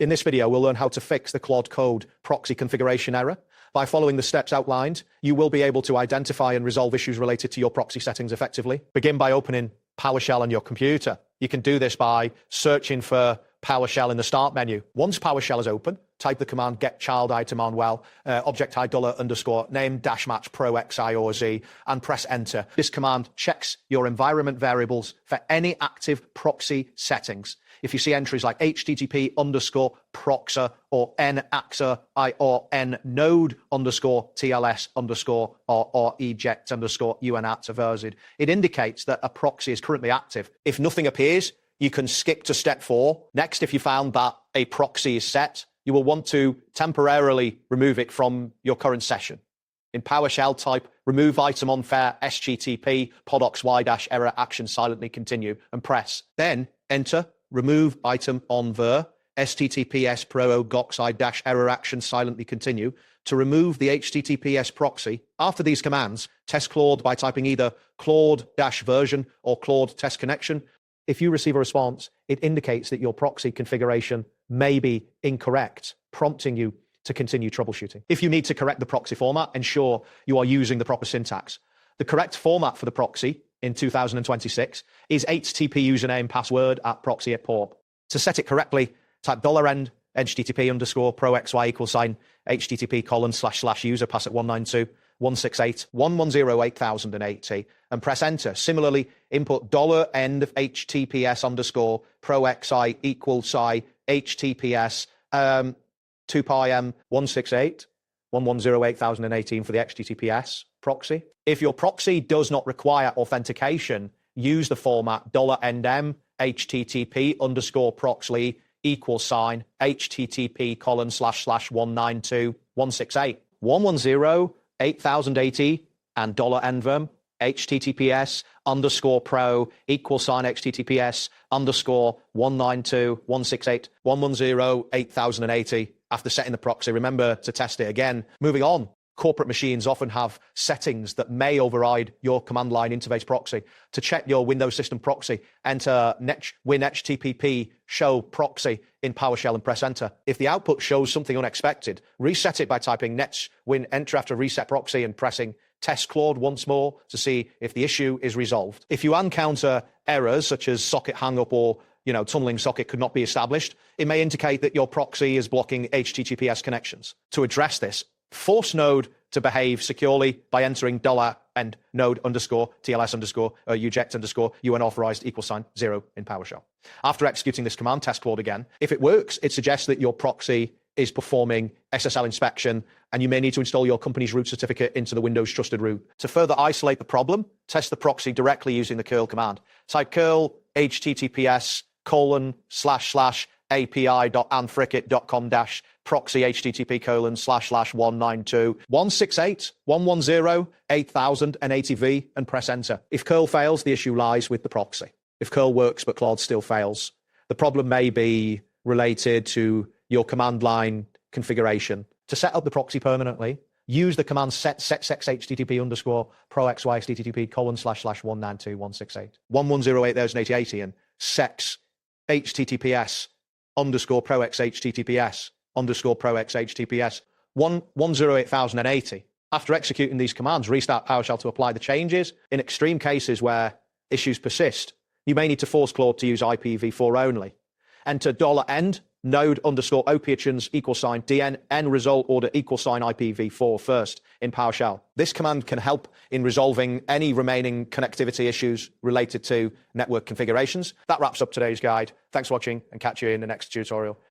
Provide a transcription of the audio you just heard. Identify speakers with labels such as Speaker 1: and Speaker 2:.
Speaker 1: In this video, we'll learn how to fix the Claude Code proxy configuration error. By following the steps outlined, you will be able to identify and resolve issues related to your proxy settings effectively. Begin by opening PowerShell on your computer. You can do this by searching for PowerShell in the Start menu. Once PowerShell is open, type the command get child item on object I $_name dash match pro xi or z and press enter. This command checks your environment variables for any active proxy settings. If you see entries like http_proxy or naxa or nnode_tls_ or eject_unat, it indicates that a proxy is currently active. If nothing appears, you can skip to step 4. Next, if you found that a proxy is set, you will want to temporarily remove it from your current session. In PowerShell, type remove item on fair http podox y-error action silently continue and press. Then enter remove item on ver https pro goxi error action silently continue to remove the https proxy. After these commands, test Claude by typing either Claude-version or Claude test connection. If you receive a response, it indicates that your proxy configuration may be incorrect, prompting you to continue troubleshooting. If you need to correct the proxy format, ensure you are using the proper syntax. The correct format for the proxy in 2026 is HTTP username password at proxy at port. To set it correctly, type $end http_proxy http:// user pass at 192.168.110.8080 and press enter. Similarly, input $end of https_proxy https 2πm168.110.8018 for the HTTPS proxy. If your proxy does not require authentication, use the format $ndm http_proxy http://192.168.110.8080 and $nverm https_pro $https_192.168.110.8080. After setting the proxy, remember to test it again. Moving on, corporate machines often have settings that may override your command line interface proxy. To check your Windows system proxy, enter win http show proxy in PowerShell and press enter. If the output shows something unexpected, reset it by typing win enter after reset proxy and pressing test Claude once more to see if the issue is resolved. If you encounter errors such as socket hang-up or tunneling socket could not be established, it may indicate that your proxy is blocking HTTPS connections. To address this, force Node to behave securely by entering $and node_tls_uject_unauthorized $0 in PowerShell. After executing this command, test Claude again. If it works, it suggests that your proxy is performing SSL inspection, and you may need to install your company's root certificate into the Windows trusted root. To further isolate the problem, test the proxy directly using the curl command. Type curl https://api.anfricit.com proxy http://192.168.110.8080v and press enter. If curl fails, the issue lies with the proxy. If curl works but Claude still fails, the problem may be related to your command line configuration. To set up the proxy permanently, use the command set http_proxy http://192.168.110.8080 and sex https_proxy https_110.8080. After executing these commands, restart PowerShell to apply the changes. In extreme cases where issues persist, you may need to force Claude to use IPv4 only. Enter $end node_options $dn result order $IPv4 first in PowerShell. This command can help in resolving any remaining connectivity issues related to network configurations. That wraps up today's guide. Thanks for watching and catch you in the next tutorial.